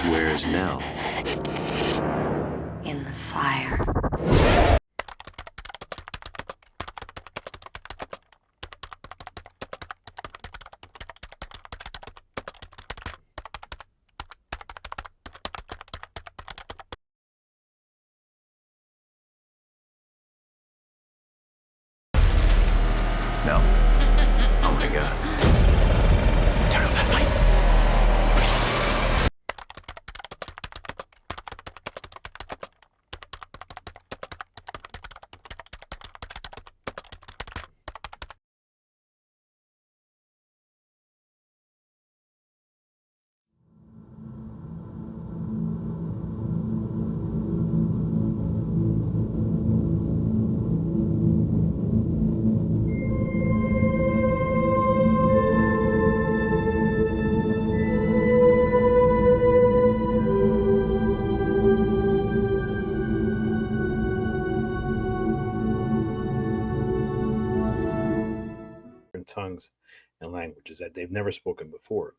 Where's Nell? In the fire. No. Oh my god. Turn off that light. Tongues and languages that they've never spoken before.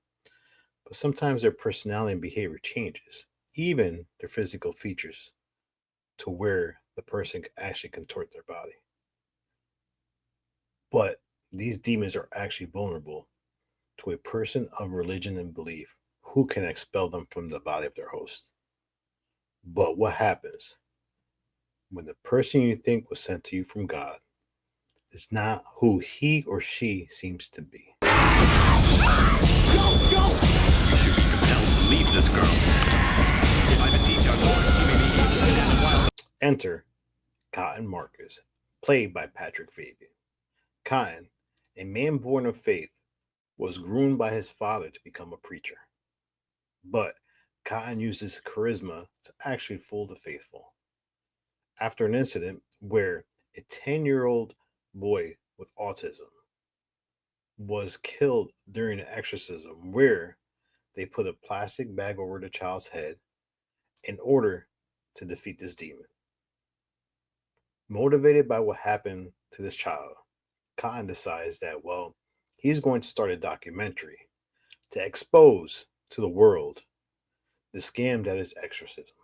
But sometimes their personality and behavior changes, even their physical features, to where the person can actually contort their body. But these demons are actually vulnerable to a person of religion and belief who can expel them from the body of their host. But what happens when the person you think was sent to you from God is not who he or she seems to be? You should be compelled to leave this girl. If I beseech our Lord, you may be able to stand while. Enter Cotton Marcus, played by Patrick Fabian. Cotton, a man born of faith, was groomed by his father to become a preacher. But Cotton uses charisma to actually fool the faithful. After an incident where a 10-year-old boy with autism was killed during an exorcism where they put a plastic bag over the child's head in order to defeat this demon. Motivated by what happened to this child, Cotton decides that, well, he's going to start a documentary to expose to the world the scam that is exorcism.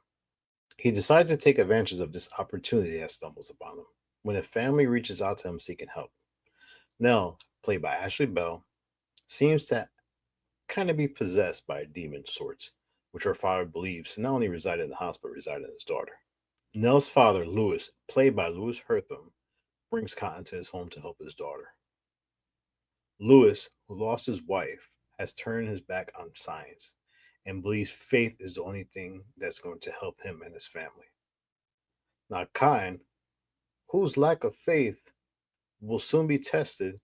He decides to take advantage of this opportunity that stumbles upon him when a family reaches out to him seeking help. Nell, played by Ashley Bell, seems to kind of be possessed by a demon of sorts, which her father believes to not only reside in the house but reside in his daughter. Nell's father, Lewis, played by Lewis Hertham, brings Cotton to his home to help his daughter. Lewis, who lost his wife, has turned his back on science and believes faith is the only thing that's going to help him and his family. Now, Cotton, whose lack of faith will soon be tested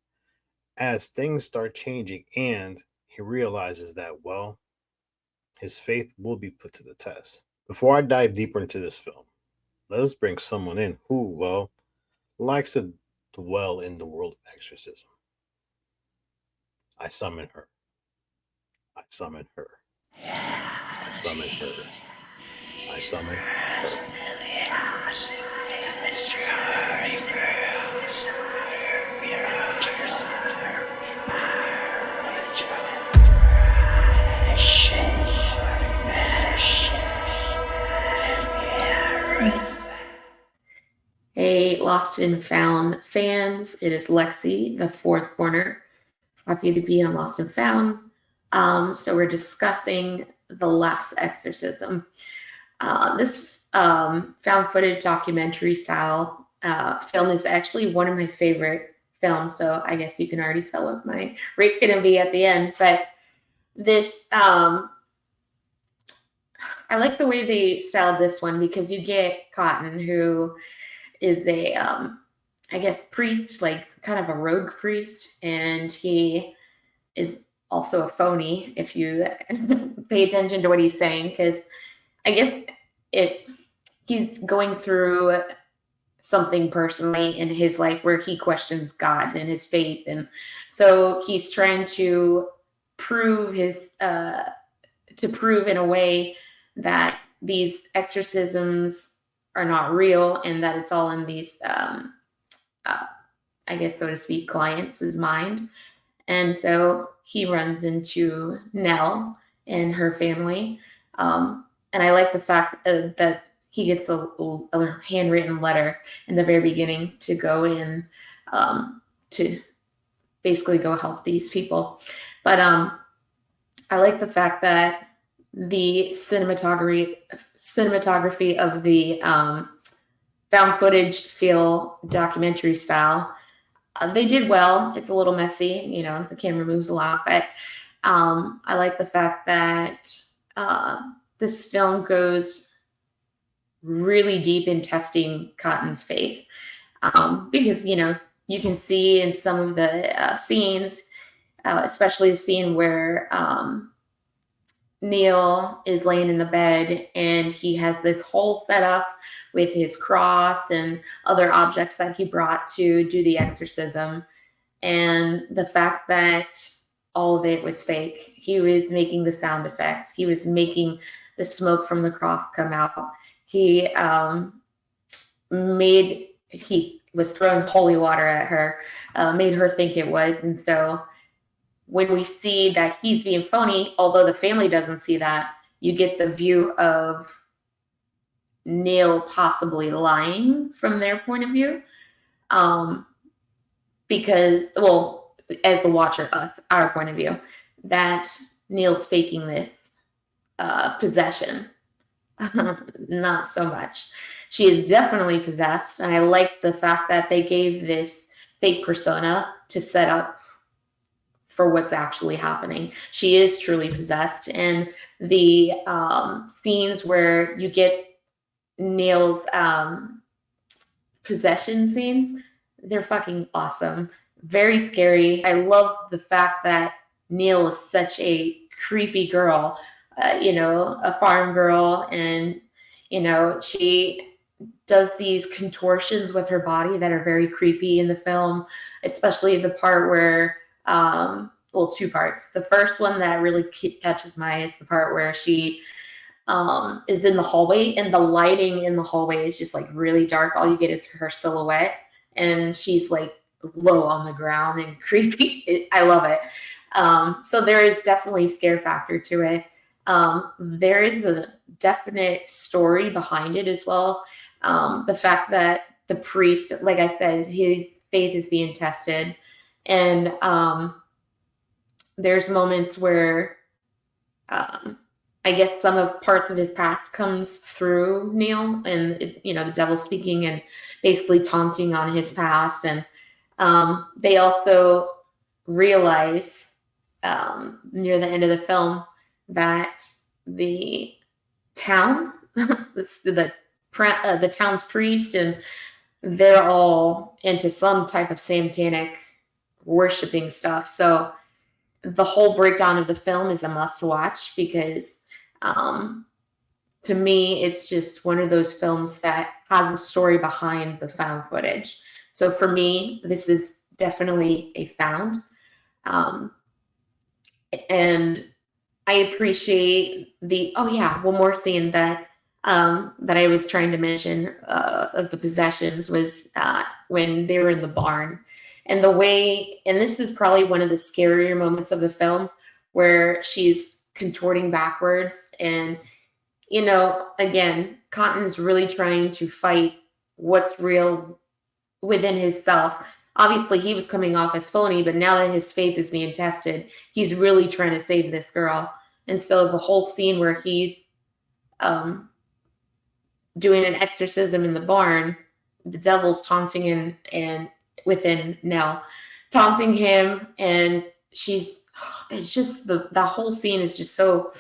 as things start changing and he realizes that, well, his faith will be put to the test. Before I dive deeper into this film, let us bring someone in who, well, likes to dwell in the world of exorcism. I summon her. I summon her. I summon her. I summon her. Hey, Lost and Found fans, it is Lexi, the fourth corner. Happy to be on Lost and Found. So we're discussing The Last Exorcism. This found footage documentary style film is actually one of my favorite films. So I guess you can already tell what my rate's going to be at the end. But this, I like the way they styled this one because you get Cotton, who is a, I guess, priest, like kind of a rogue priest. And he is also a phony if you pay attention to what he's saying, because I guess he's going through something personally in his life where he questions God and his faith, and so he's trying to prove in a way that these exorcisms are not real and that it's all in these I guess, so to speak, clients' mind. And so he runs into Nell and her family. And I like the fact that he gets a handwritten letter in the very beginning to go in to basically go help these people. But I like the fact that the cinematography of the found footage feel documentary style. They did well. It's a little messy, the camera moves a lot, but I like the fact that this film goes really deep in testing Cotton's faith, because you can see in some of the scenes, especially the scene where Neil is laying in the bed and he has this whole setup with his cross and other objects that he brought to do the exorcism. And the fact that all of it was fake. He was making the sound effects. He was making the smoke from the cross come out. He was throwing holy water at her, made her think it was. And so when we see that he's being phony, although the family doesn't see that, you get the view of Neil possibly lying from their point of view. Because, well, as the watcher, our point of view, that Neil's faking this possession. Not so much. She is definitely possessed, and I like the fact that they gave this fake persona to set up for what's actually happening. She is truly possessed, and the scenes where you get Neil's possession scenes, they're fucking awesome. Very scary. I love the fact that Neil is such a creepy girl, a farm girl, and she does these contortions with her body that are very creepy in the film, especially the part where two parts. The first one that really catches my eye is the part where she is in the hallway, and the lighting in the hallway is just like really dark. All you get is her silhouette, and she's like low on the ground and creepy. I love it. So there is definitely a scare factor to it. There is a definite story behind it as well. The fact that the priest, like I said, his faith is being tested, and there's moments where I guess some of parts of his past comes through Neil, and the devil speaking and basically taunting on his past. And they also realize near the end of the film that the town, the town's priest, and they're all into some type of satanic worshiping stuff. So the whole breakdown of the film is a must watch, because to me, it's just one of those films that has a story behind the found footage. So for me, this is definitely a found. And I appreciate one more thing that I was trying to mention of the possessions was when they were in the barn. And this is probably one of the scarier moments of the film, where she's contorting backwards. And, again, Cotton's really trying to fight what's real within himself. Obviously, he was coming off as phony, but now that his faith is being tested, he's really trying to save this girl. And so the whole scene where he's doing an exorcism in the barn, the devil's taunting and within Nell, taunting him, and it's just the whole scene is just so,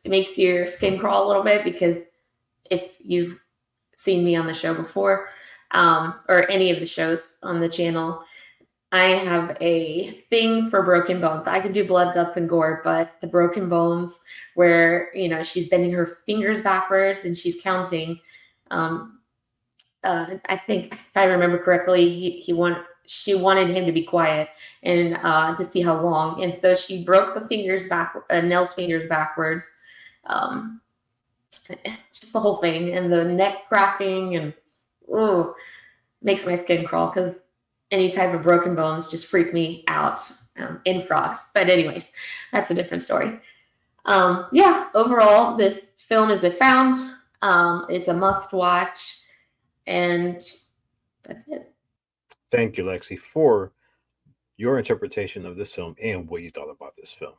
it makes your skin crawl a little bit, because if you've seen me on the show before, or any of the shows on the channel, I have a thing for broken bones. I can do blood, guts, and gore, but the broken bones where, she's bending her fingers backwards and she's counting. I think, if I remember correctly, she wanted him to be quiet and to see how long. And so she broke the fingers back, Nell's fingers backwards. Just the whole thing, and the neck cracking, and makes my skin crawl, because any type of broken bones just freak me out in frogs. But anyways, that's a different story. Overall, this film is The Found. It's a must watch, and that's it. Thank you, Lexi, for your interpretation of this film and what you thought about this film.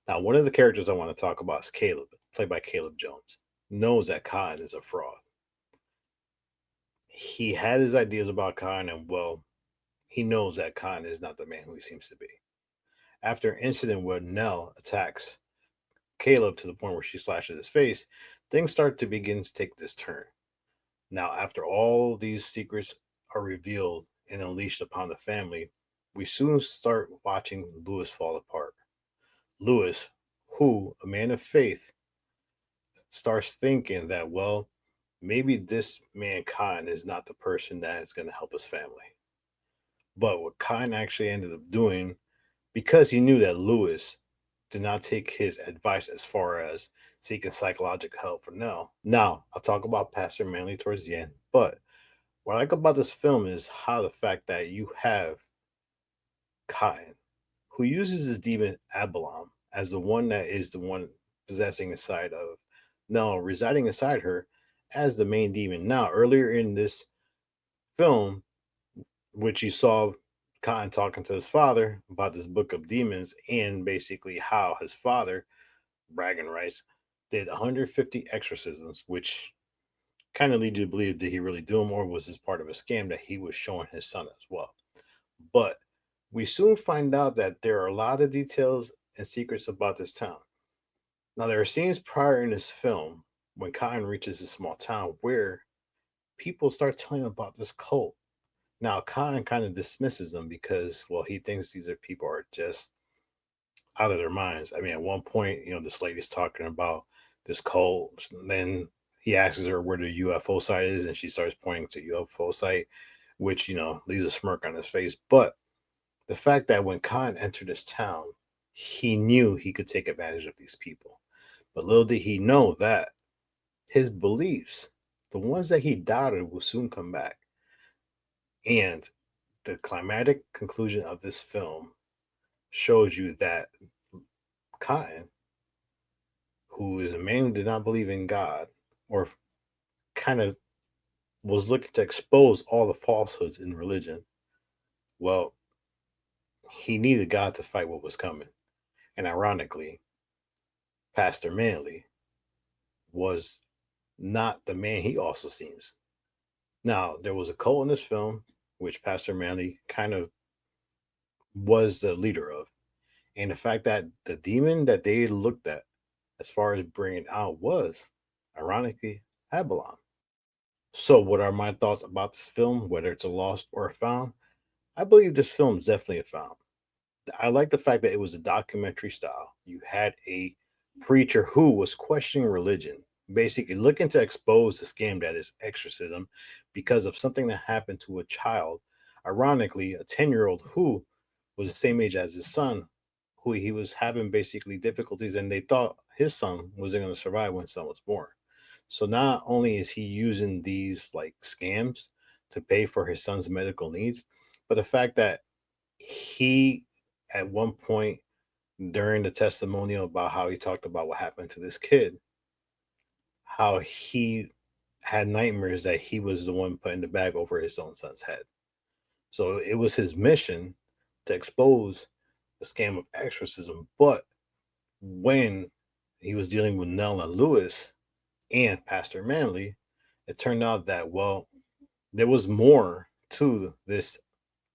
Now, one of the characters I want to talk about is Caleb, played by Caleb Jones. Knows that Khan is a fraud. He had his ideas about Khan, and well, he knows that Khan is not the man who he seems to be. After an incident where Nell attacks Caleb to the point where she slashes his face, things start to begin to take this turn. Now, after all these secrets are revealed and unleashed upon the family, we soon start watching Lewis fall apart. Lewis, who, a man of faith, starts thinking that, well, maybe this man Khan is not the person that is going to help his family. But what Khan actually ended up doing, because he knew that Lewis did not take his advice as far as seeking psychological help for Nell. Now, I'll talk about Pastor Manley towards the end, but what I like about this film is how the fact that you have Khan, who uses his demon Abalom as the one that is the one possessing inside of Nell, residing inside her as the main demon. Now, earlier in this film, which you saw Cotton talking to his father about this book of demons and basically how his father, bragging rights, did 150 exorcisms, which kind of lead you to believe did he really do them or was this part of a scam that he was showing his son as well. But we soon find out that there are a lot of details and secrets about this town. Now, there are scenes prior in this film when Cotton reaches a small town where people start telling him about this cult. Now, Khan kind of dismisses them because, well, he thinks these are people are just out of their minds. I mean, at one point, this lady's talking about this cult. And then he asks her where the UFO site is, and she starts pointing to UFO site, which, leaves a smirk on his face. But the fact that when Khan entered this town, he knew he could take advantage of these people. But little did he know that his beliefs, the ones that he doubted, will soon come back. And the climatic conclusion of this film shows you that Cotton, who is a man who did not believe in God, or kind of was looking to expose all the falsehoods in religion, well, he needed God to fight what was coming. And ironically, Pastor Manley was not the man he also seems. Now, there was a cult in this film, which Pastor Manley kind of was the leader of. And the fact that the demon that they looked at as far as bringing out was, ironically, Abalon. So, what are my thoughts about this film, whether it's a lost or a found? I believe this film is definitely a found. I like the fact that it was a documentary style. You had a preacher who was questioning religion, basically looking to expose the scam that is exorcism because of something that happened to a child. Ironically, a 10-year-old who was the same age as his son, who he was having basically difficulties, and they thought his son wasn't going to survive when his son was born. So not only is he using these like scams to pay for his son's medical needs, but the fact that he at one point during the testimonial about how he talked about what happened to this kid, how he had nightmares that he was the one putting the bag over his own son's head. So it was his mission to expose the scam of exorcism. But when he was dealing with Nell and Lewis and Pastor Manley, it turned out that, well, there was more to this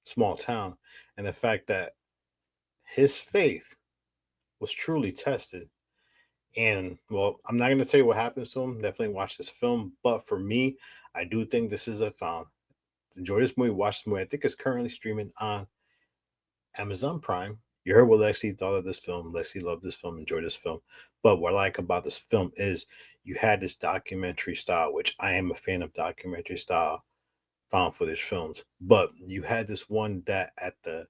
small town. And the fact that his faith was truly tested. And, well, I'm not going to tell you what happens to him. Definitely watch this film. But for me, I do think this is a found. Enjoy this movie. Watch this movie. I think it's currently streaming on Amazon Prime. You heard what Lexi thought of this film. Lexi loved this film, enjoyed this film. But what I like about this film is you had this documentary style, which I am a fan of documentary style found footage films. But you had this one that at the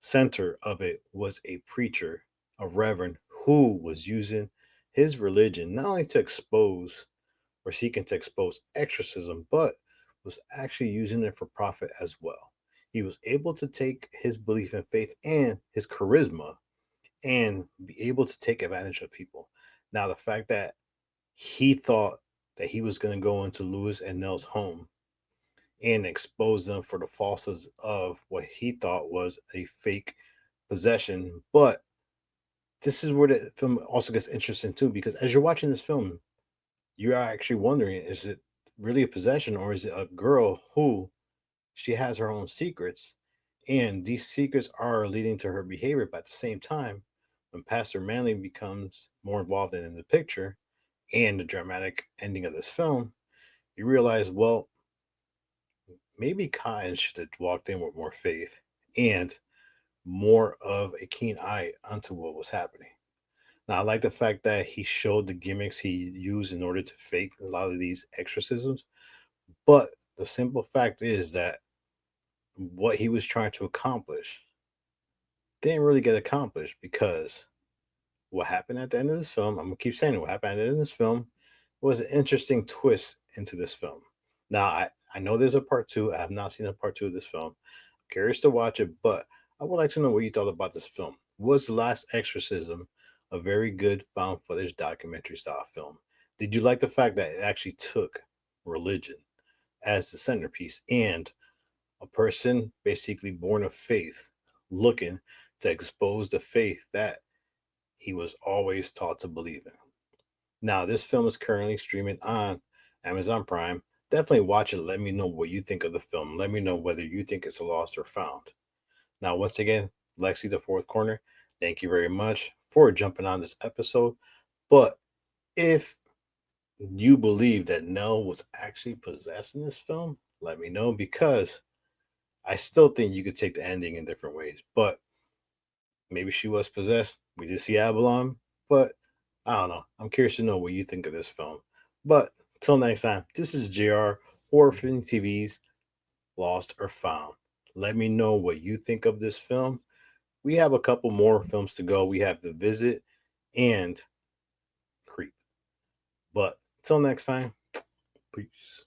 center of it was a preacher, a reverend, who was using his religion not only to expose or seeking to expose exorcism, but was actually using it for profit as well. He was able to take his belief in faith and his charisma and be able to take advantage of people. Now, the fact that He thought that he was going to go into Lewis and Nell's home and expose them for the falsehoods of what he thought was a fake possession. But this is where the film also gets interesting too, because as you're watching this film, you are actually wondering, is it really a possession, or is it a girl who she has her own secrets, and these secrets are leading to her behavior? But at the same time, when Pastor Manley becomes more involved in the picture and the dramatic ending of this film, you realize, well, maybe Cotton should have walked in with more faith and more of a keen eye onto what was happening. Now, I like the fact that he showed the gimmicks he used in order to fake a lot of these exorcisms, but the simple fact is that what he was trying to accomplish didn't really get accomplished, because what happened at the end of this film, I'm gonna keep saying it, what happened at the end of this film was an interesting twist into this film. Now, I know there's a part two. I have not seen a part two of this film. I'm curious to watch it, but I would like to know what you thought about this film. Was The Last Exorcism a very good found footage documentary style film? Did you like the fact that it actually took religion as the centerpiece and a person basically born of faith looking to expose the faith that he was always taught to believe in? Now, this film is currently streaming on Amazon Prime. Definitely watch it. Let me know what you think of the film. Let me know whether you think it's a lost or found. Now, once again, Lexi, the fourth corner, thank you very much for jumping on this episode. But if you believe that Nell was actually possessed in this film, let me know, because I still think you could take the ending in different ways. But maybe she was possessed. We did see Avalon, but I don't know. I'm curious to know what you think of this film. But till next time, this is JR, Horror Film TV's Lost or Found. Let me know what you think of this film. We have a couple more films to go. We have The Visit and Creep. But till next time, peace.